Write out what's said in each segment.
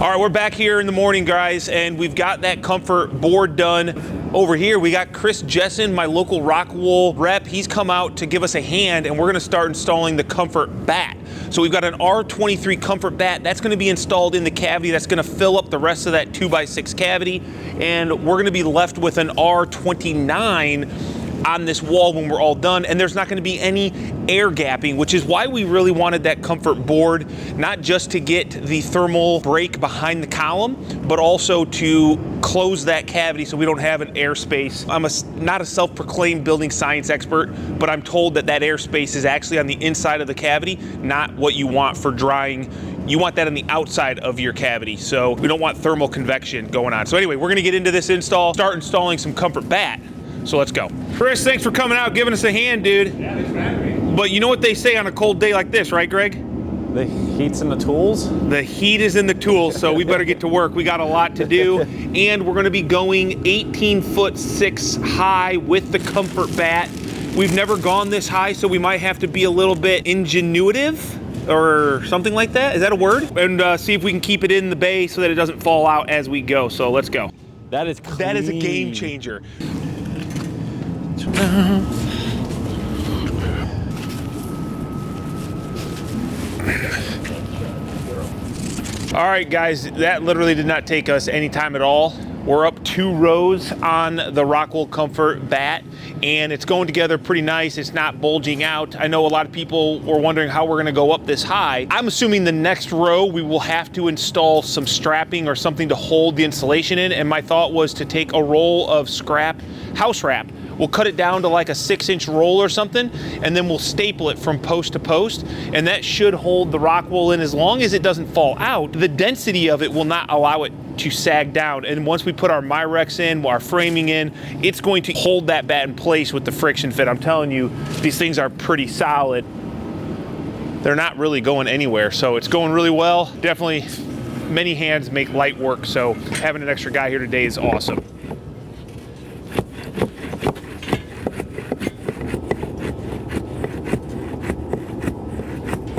All right, we're back here in the morning, guys, and we've got that comfort board done. Over here, we got Chris Jessen, my local Rockwool rep. He's come out to give us a hand, and we're gonna start installing the comfort bat. So we've got an R23 comfort bat. That's gonna be installed in the cavity. That's gonna fill up the rest of that 2x6 cavity, and we're gonna be left with an R29 on this wall when we're all done, and there's not going to be any air gapping, which is why we really wanted that comfort board, not just to get the thermal break behind the column, but also to close that cavity so we don't have an airspace. I'm not a self-proclaimed building science expert, but I'm told that that airspace is actually on the inside of the cavity, not what you want for drying. You want that on the outside of your cavity, so we don't want thermal convection going on. So anyway, we're gonna get into this install, start installing some comfort bat. So let's go. Chris, thanks for coming out, giving us a hand, dude. Yeah, thanks for having me. But you know what they say on a cold day like this, right, Greg? The heat's in the tools? The heat is in the tools, so we better get to work. We got a lot to do, and we're gonna be going 18'6" high with the comfort bat. We've never gone this high, so we might have to be a little bit ingenuitive or something like that. Is that a word? And see if we can keep it in the bay so that it doesn't fall out as we go. So let's go. That is clean. That is a game changer. All right, guys, that literally did not take us any time at all. We're up 2 rows on the Rockwool Comfort bat, and it's going together pretty nice. It's not bulging out. I know a lot of people were wondering how we're gonna go up this high. I'm assuming the next row we will have to install some strapping or something to hold the insulation in, and my thought was to take a roll of scrap house wrap. We'll cut it down to like a 6-inch roll or something, and then we'll staple it from post to post, and that should hold the Rockwool in as long as it doesn't fall out. The density of it will not allow it to sag down, and once we put our Myrex in, our framing in, it's going to hold that bat in place with the friction fit. I'm telling you, these things are pretty solid. They're not really going anywhere, so it's going really well. Definitely, many hands make light work, so having an extra guy here today is awesome.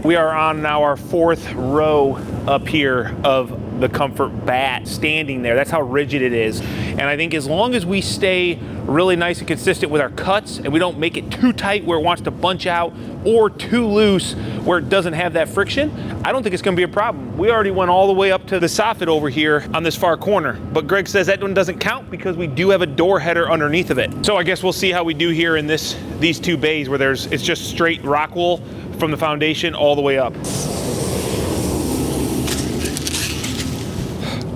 We are on now our 4th row up here of the comfort bat standing there. That's how rigid it is. And I think as long as we stay really nice and consistent with our cuts and we don't make it too tight where it wants to bunch out or too loose where it doesn't have that friction, I don't think it's gonna be a problem. We already went all the way up to the soffit over here on this far corner, but Greg says that one doesn't count because we do have a door header underneath of it. So I guess we'll see how we do here in these 2 bays where it's just straight Rockwool from the foundation all the way up.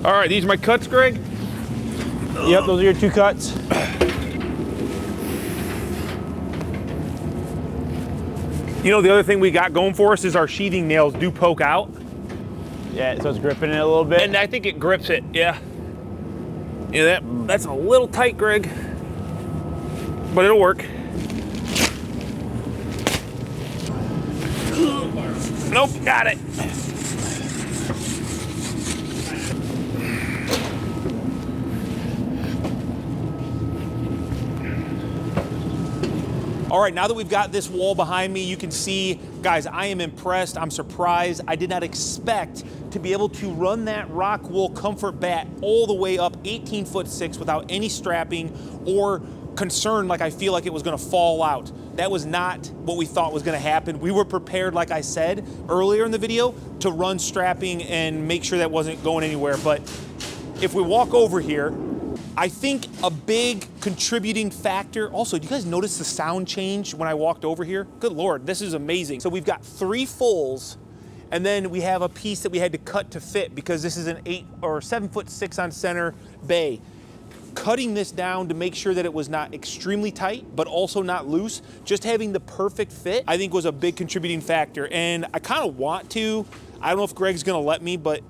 All right, these are my cuts, Greg? Yep, those are your 2 cuts. You know, the other thing we got going for us is our sheathing nails do poke out. Yeah, so it's gripping it a little bit. And I think it grips it, yeah. Yeah, that's a little tight, Greg, but it'll work. Nope, got it. All right, now that we've got this wall behind me, you can see, guys, I am impressed. I'm surprised. I did not expect to be able to run that Rockwool Comfort bat all the way up 18'6" without any strapping or concern like I feel like it was gonna fall out. That was not what we thought was gonna happen. We were prepared, like I said earlier in the video, to run strapping and make sure that wasn't going anywhere. But if we walk over here, I think a big contributing factor, also, do you guys notice the sound change when I walked over here? Good Lord, this is amazing. So we've got 3 fulls, and then we have a piece that we had to cut to fit because this is an 8 or 7'6" on center bay. Cutting this down to make sure that it was not extremely tight, but also not loose, just having the perfect fit, I think was a big contributing factor. And I kind of want to, I don't know if Greg's gonna let me, but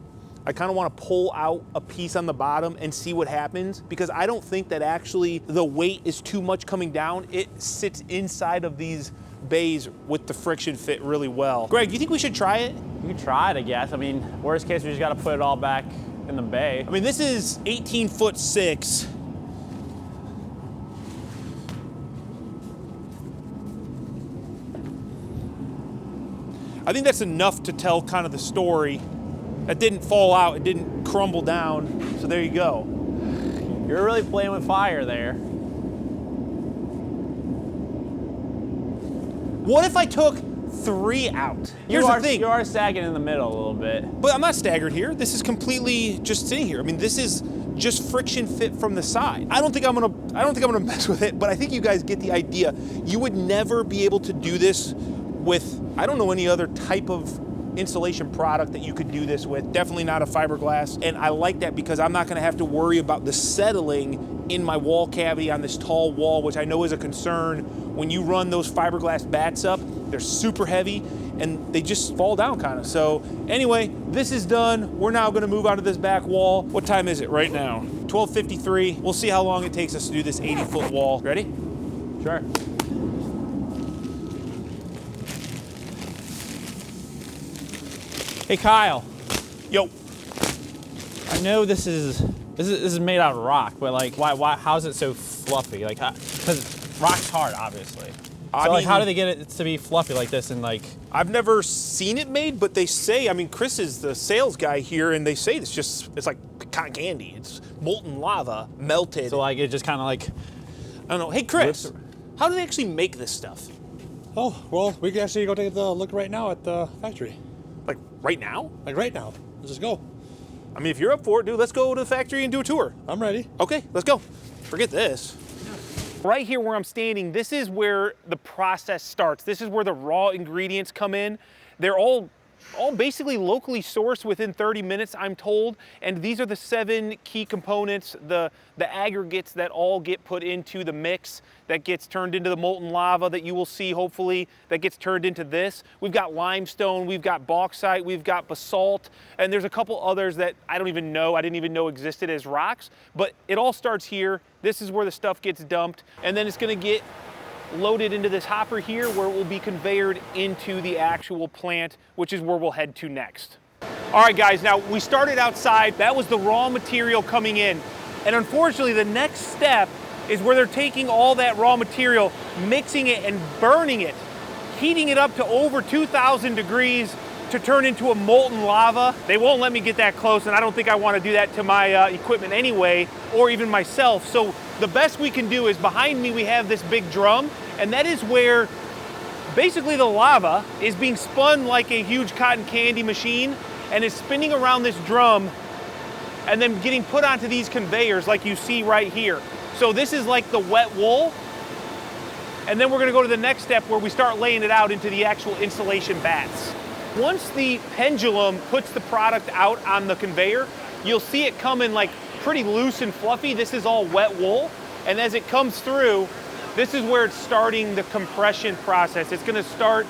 I kind of want to pull out a piece on the bottom and see what happens, because I don't think that actually the weight is too much coming down. It sits inside of these bays with the friction fit really well. Greg, do you think we should try it? You can try it, I guess. I mean, worst case, we just got to put it all back in the bay. I mean, this is 18'6". I think that's enough to tell kind of the story. That didn't fall out, it didn't crumble down, so there you go. You're really playing with fire there. What if I took 3 out? Here's the thing. You are sagging in the middle a little bit. But I'm not staggered here. This is completely just sitting here. I mean, this is just friction fit from the side. I don't think I'm gonna mess with it, but I think you guys get the idea. You would never be able to do this with, I don't know any other type of insulation product that you could do this with. Definitely not a fiberglass. And I like that because I'm not gonna have to worry about the settling in my wall cavity on this tall wall, which I know is a concern. When you run those fiberglass bats up, they're super heavy and they just fall down kind of. So anyway, this is done. We're now gonna move out of this back wall. What time is it right now? 12:53. We'll see how long it takes us to do this 80-foot wall. Ready? Sure. Hey Kyle. Yo. I know this is made out of rock, but like, why? How is it so fluffy? Like, because rock's hard, obviously. So like, how do they get it to be fluffy like this? And like, I've never seen it made, but they say, I mean, Chris is the sales guy here, and they say it's like cotton candy. It's molten lava melted. so like, it just kind of like, I don't know. Hey Chris, how do they actually make this stuff? Oh, well, we can actually go take a look right now at the factory. Like right now? Like right now. Let's just go. I mean, if you're up for it, dude, let's go to the factory and do a tour. I'm ready. Okay, let's go. Forget this. Right here where I'm standing, this is where the process starts. This is where the raw ingredients come in. They're all basically locally sourced within 30 minutes, I'm told. And these are the 7 key components, the aggregates that all get put into the mix that gets turned into the molten lava that you will see, hopefully, that gets turned into this. We've got limestone, we've got bauxite, we've got basalt, and there's a couple others that I didn't even know existed as rocks, but it all starts here. This is where the stuff gets dumped, and then it's gonna get loaded into this hopper here where it will be conveyed into the actual plant, which is where we'll head to next. All right, guys, now we started outside. That was the raw material coming in. And unfortunately, the next step is where they're taking all that raw material, mixing it and burning it, heating it up to over 2,000 degrees to turn into a molten lava. They won't let me get that close, and I don't think I want to do that to my equipment anyway, or even myself. So the best we can do is behind me we have this big drum, and that is where basically the lava is being spun like a huge cotton candy machine and is spinning around this drum and then getting put onto these conveyors like you see right here. So this is like the wet wool, and then we're gonna go to the next step where we start laying it out into the actual insulation bats. Once the pendulum puts the product out on the conveyor, you'll see it coming like pretty loose and fluffy. This is all wet wool, and as it comes through, this is where it's starting the compression process. It's gonna start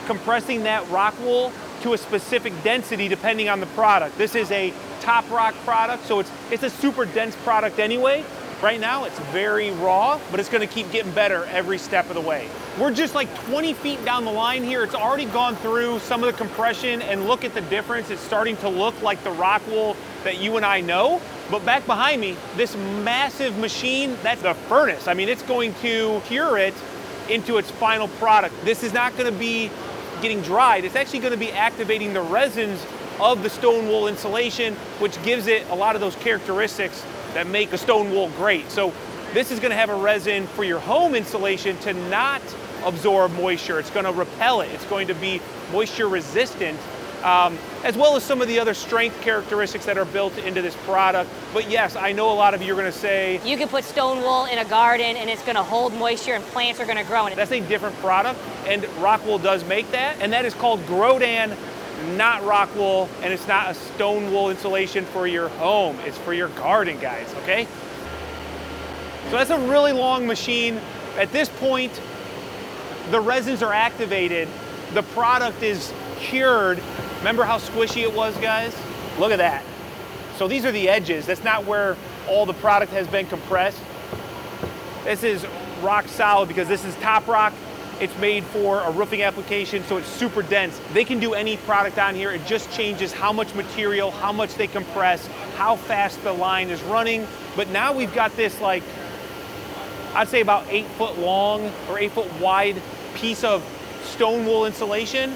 compressing that rock wool to a specific density depending on the product. This is a top rock product, so it's a super dense product anyway. Right now it's very raw, but it's gonna keep getting better every step of the way. We're just like 20 feet down the line here. It's already gone through some of the compression, and look at the difference. It's starting to look like the rock wool that you and I know. But back behind me, this massive machine, that's the furnace. I mean, it's going to cure it into its final product. This is not gonna be getting dried. It's actually gonna be activating the resins of the stone wool insulation, which gives it a lot of those characteristics that make the stone wool great. So this is gonna have a resin for your home insulation to not absorb moisture. It's gonna repel it. It's going to be moisture resistant, as well as some of the other strength characteristics that are built into this product. But yes, I know a lot of you are gonna say, you can put stone wool in a garden and it's gonna hold moisture and plants are gonna grow in it. That's a different product, and Rockwool does make that, and that is called Grodan, not Rockwool, and it's not a stone wool insulation for your home. It's for your garden, guys, okay? So that's a really long machine. At this point, the resins are activated. The product is cured. Remember how squishy it was, guys? Look at that. So these are the edges. That's not where all the product has been compressed. This is rock solid because this is top rock. It's made for a roofing application, so it's super dense. They can do any product on here. It just changes how much material, how much they compress, how fast the line is running. But now we've got this, like, I'd say about 8 foot long or 8 foot wide piece of stone wool insulation.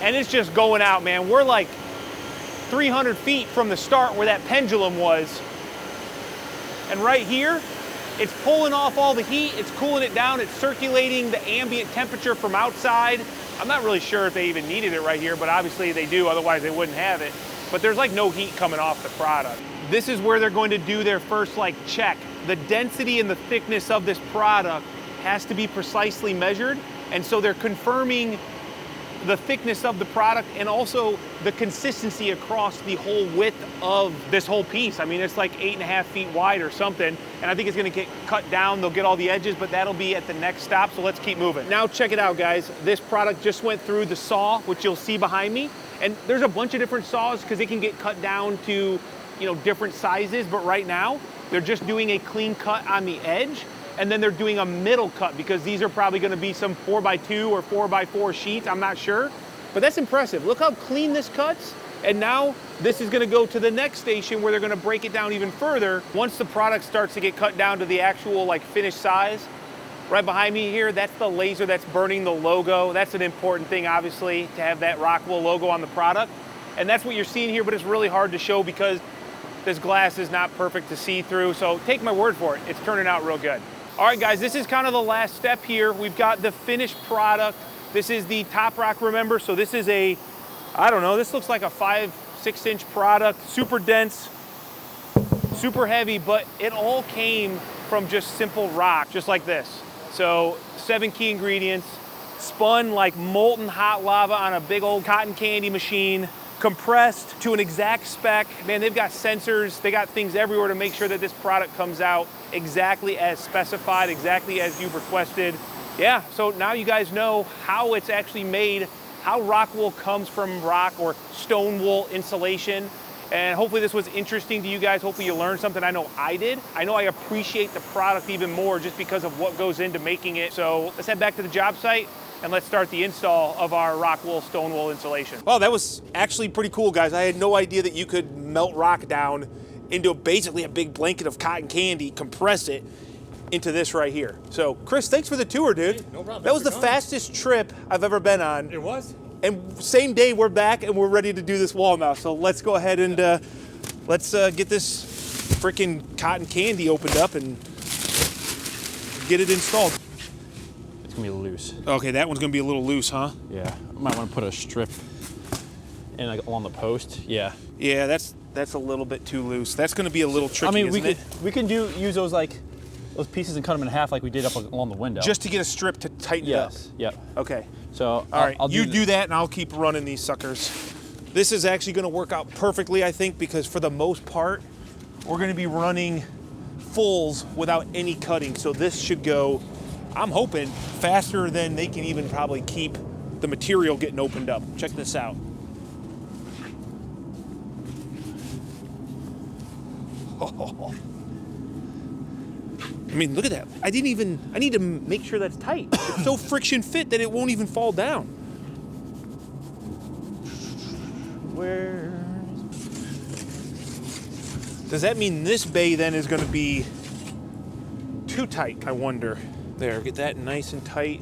And it's just going out, man. We're like 300 feet from the start where that pendulum was. And right here, it's pulling off all the heat, it's cooling it down, it's circulating the ambient temperature from outside. I'm not really sure if they even needed it right here, but obviously they do, otherwise they wouldn't have it. But there's like no heat coming off the product. This is where they're going to do their first like check. The density and the thickness of this product has to be precisely measured. And so they're confirming the thickness of the product and also the consistency across the whole width of this whole piece. I mean, it's like 8.5 feet wide or something. And I think it's gonna get cut down. They'll get all the edges, but that'll be at the next stop. So let's keep moving. Now check it out, guys. This product just went through the saw, which you'll see behind me. And there's a bunch of different saws because it can get cut down to, you know, different sizes. But right now, they're just doing a clean cut on the edge. And then they're doing a middle cut because these are probably gonna be some 4x2 or 4x4 sheets, I'm not sure. But that's impressive. Look how clean this cuts. And now this is gonna go to the next station where they're gonna break it down even further. Once the product starts to get cut down to the actual like finished size, right behind me here, that's the laser that's burning the logo. That's an important thing, obviously, to have that Rockwool logo on the product. And that's what you're seeing here, but it's really hard to show because this glass is not perfect to see through. So take my word for it, it's turning out real good. All right, guys, this is kind of the last step here. We've got the finished product. This is the top rock, remember? So this is a, I don't know, this looks like a 5-6 inch product, super dense, super heavy, but it all came from just simple rock, just like this. So 7 key ingredients, spun like molten hot lava on a big old cotton candy machine, compressed to an exact spec. Man, they've got sensors, they got things everywhere to make sure that this product comes out exactly as specified, exactly as you've requested. Yeah, so now you guys know how it's actually made, how Rockwool comes from rock or stone wool insulation. And hopefully this was interesting to you guys. Hopefully you learned something. I know I did. I know I appreciate the product even more just because of what goes into making it. So let's head back to the job site and let's start the install of our Rockwool stone wool insulation. Well, that was actually pretty cool, guys. I had no idea that you could melt rock down into basically a big blanket of cotton candy, compress it into this right here. So, Chris, thanks for the tour, dude. Hey, no problem. That was the fastest trip I've ever been on. It was. And same day, we're back and we're ready to do this wall now. So let's go ahead and let's get this freaking cotton candy opened up and get it installed. It's gonna be loose. Okay, that one's gonna be a little loose, huh? Yeah, I might want to put a strip in like along the post. Yeah. Yeah, that's a little bit too loose. That's gonna be a little tricky. I mean, isn't it? we can use those like those pieces and cut them in half like we did up along the window. Just to get a strip to tighten it up. Yes. Yep. Okay. So all right, I'll you do that and I'll keep running these suckers. This is actually gonna work out perfectly, I think, because for the most part, we're gonna be running fulls without any cutting. So this should go, I'm hoping, faster than they can even probably keep the material getting opened up. Check this out. Oh. I mean, look at that. I need to make sure that's tight. It's so friction fit that it won't even fall down. Where? Does that mean this bay then is going to be too tight, I wonder? There, get that nice and tight.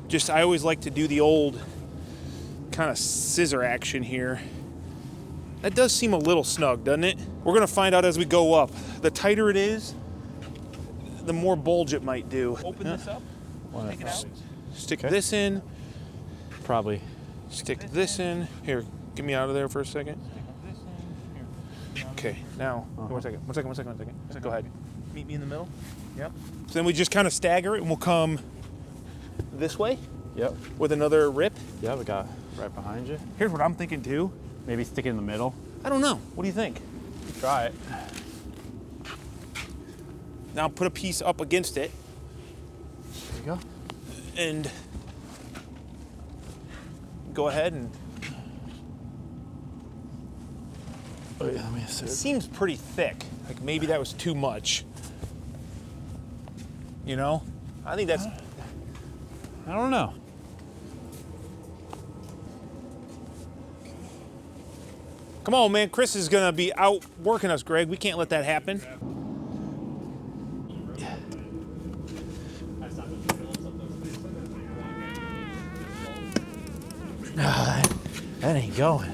Just, I always like to do the old kind of scissor action here. That does seem a little snug, doesn't it? We're going to find out as we go up. The tighter it is, the more bulge it might do. Open this up. Take it out. Stick this in. probably. Stick this in. Here, get me out of there for a second. Okay, now, one second. Go ahead. Meet me in the middle. Yep. So then we just kind of stagger it and we'll come this way. Yep. With another rip. Yeah, we got right behind you. Here's what I'm thinking too. Maybe stick it in the middle. I don't know. What do you think? Try it. Now put a piece up against it. There you go. And go ahead and. Oh, yeah, let me It see. seems pretty thick. Like maybe that was too much. You know? I think that's. I don't know. Come on, man. Chris is gonna be out working us, Greg. We can't let that happen. That ain't going.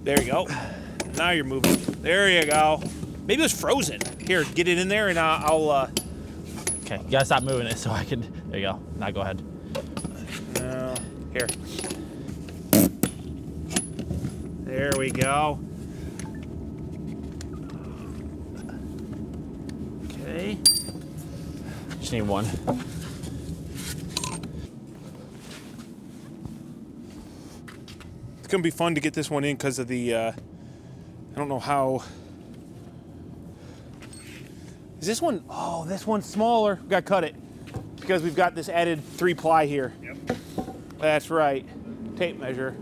There you go. Now you're moving. There you go. Maybe it was frozen. Here, get it in there and I'll Okay, you gotta stop moving it so I can, there you go. Now go ahead. Here. There we go. Okay. Just need one. It's gonna be fun to get this one in because of the, I don't know how. Is this one, oh, this one's smaller. We gotta cut it because we've got this added 3-ply here. Yep. That's right. Tape measure.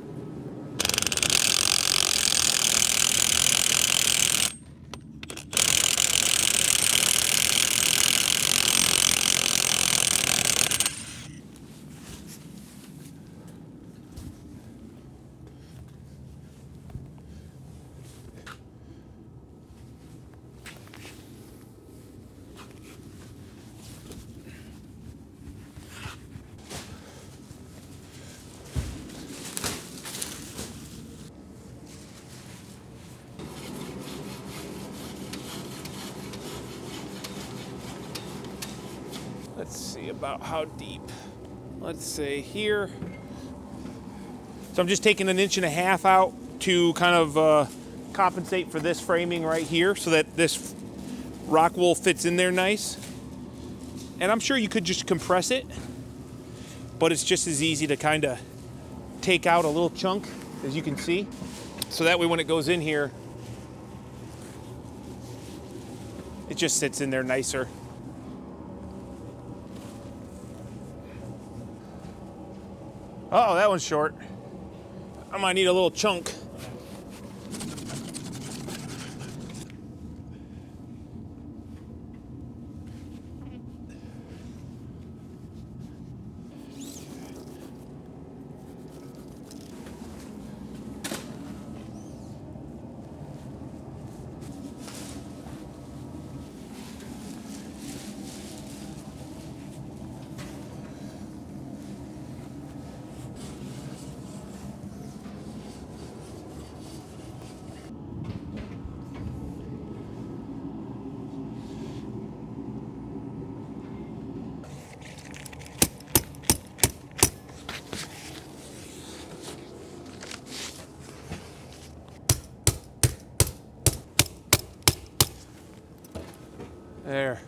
Let's see about how deep. Let's say here. So I'm just taking 1.5 inches out to kind of compensate for this framing right here so that this Rockwool fits in there nice. And I'm sure you could just compress it, but it's just as easy to kind of take out a little chunk, as you can see. So that way when it goes in here, it just sits in there nicer. Oh, that one's short. I might need a little chunk. There.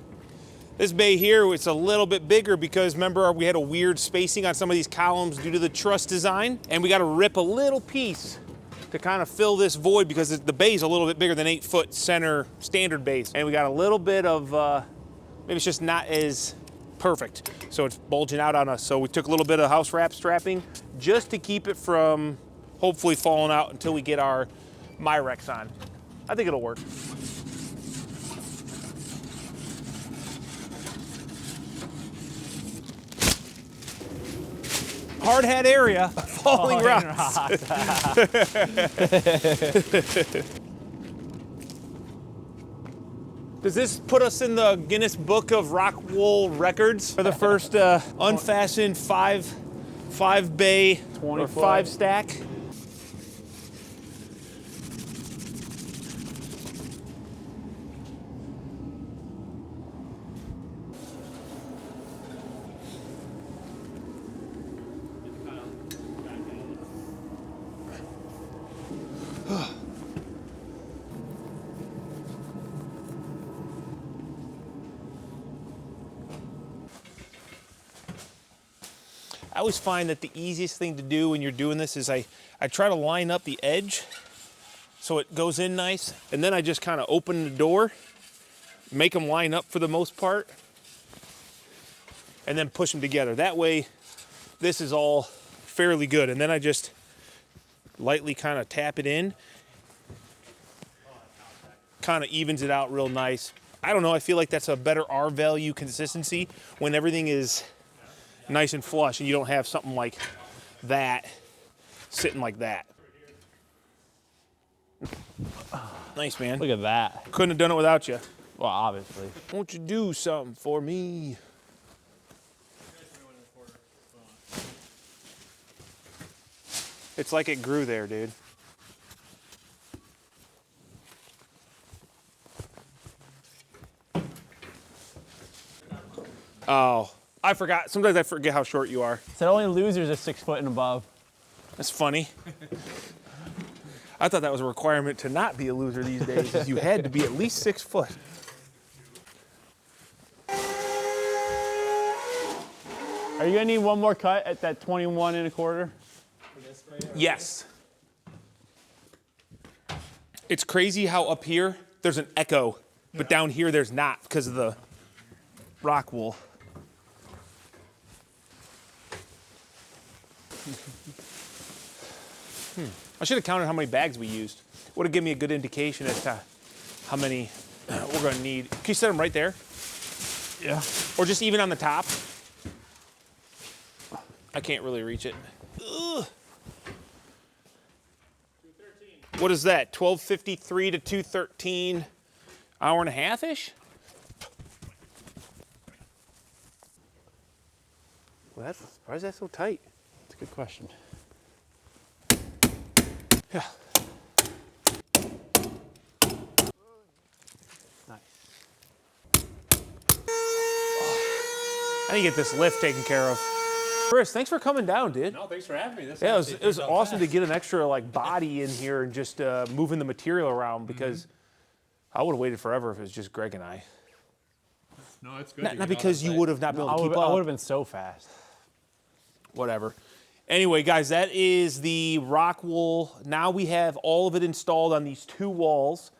This bay here, it's a little bit bigger because remember we had a weird spacing on some of these columns due to the truss design, and we got to rip a little piece to kind of fill this void because the bay's a little bit bigger than 8-foot center standard base, and we got a little bit of maybe it's just not as perfect, so it's bulging out on us. So we took a little bit of house wrap strapping just to keep it from hopefully falling out until we get our Myrex on. I think it'll work. Hard hat area, falling rocks. Does this put us in the Guinness Book of Rockwool records for the first unfastened five bay or 5 stack? I always find that the easiest thing to do when you're doing this is I try to line up the edge so it goes in nice, and then I just kind of open the door, make them line up for the most part, and then push them together. That way this is all fairly good, and then I just lightly kind of tap it in, kind of evens it out real nice. I don't know, I feel like that's a better R value consistency when everything is nice and flush and you don't have something like that sitting like that. Nice, man. Look at that. Couldn't have done it without you. Well, obviously. Won't you do something for me? It's like it grew there, dude. Oh, I forgot. Sometimes I forget how short you are. Said only losers are 6 foot and above. That's funny. I thought that was a requirement to not be a loser these days, is you had to be at least 6 foot. Are you gonna need one more cut at that 21 1/4? Yes. It's crazy how up here there's an echo, but down here there's not because of the rock wool. I should have counted how many bags we used. Would have given me a good indication as to how many we're going to need. Can you set them right there? Yeah. Or just even on the top? I can't really reach it. Ugh. What is that? 12:53 to 2:13, hour and a half-ish? Well, why is that so tight? That's a good question. Yeah. Nice. I need to get this lift taken care of. Chris, thanks for coming down, dude. No, thanks for having me. This Yeah, it was awesome to get an extra like body in here and just moving the material around because I would have waited forever if it was just Greg and I. No, it's good. Not because you would have not been able to keep I would up. have been so fast. Whatever. Anyway, guys, that is the Rockwool. Now we have all of it installed on these 2 walls,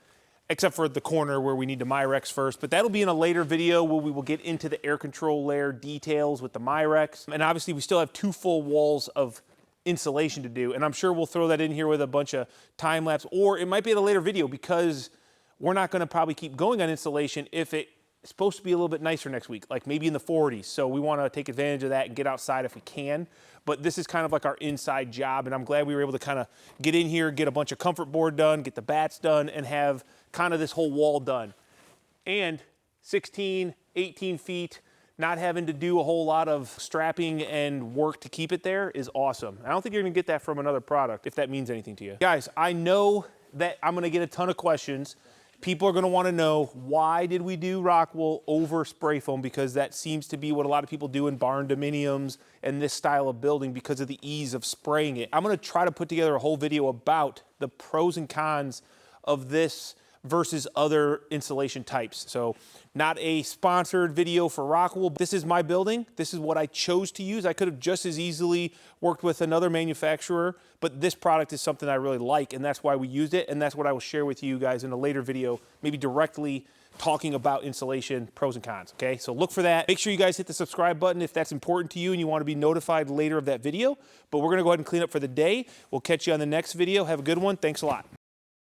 except for the corner where we need the Myrex first. But that'll be in a later video where we will get into the air control layer details with the Myrex. And obviously, we still have 2 full walls of insulation to do. And I'm sure we'll throw that in here with a bunch of time lapse, or it might be in a later video because we're not going to probably keep going on insulation if it's supposed to be a little bit nicer next week, like maybe in the 40s. So we want to take advantage of that and get outside if we can. But this is kind of like our inside job, and I'm glad we were able to kind of get in here, get a bunch of comfort board done, get the bats done, and have kind of this whole wall done. And 16, 18 feet, not having to do a whole lot of strapping and work to keep it there is awesome. I don't think you're gonna get that from another product, if that means anything to you. Guys, I know that I'm gonna get a ton of questions. People are gonna wanna know, why did we do Rockwool over spray foam? Because that seems to be what a lot of people do in barn dominiums and this style of building because of the ease of spraying it. I'm gonna try to put together a whole video about the pros and cons of this versus other insulation types. So not a sponsored video for Rockwool. This is my building. This is what I chose to use. I could have just as easily worked with another manufacturer, but this product is something I really like, and that's why we used it, and that's what I will share with you guys in a later video, maybe directly talking about insulation, pros and cons, okay? So look for that. Make sure you guys hit the subscribe button if that's important to you and you want to be notified later of that video. But we're gonna go ahead and clean up for the day. We'll catch you on the next video. Have a good one. Thanks a lot.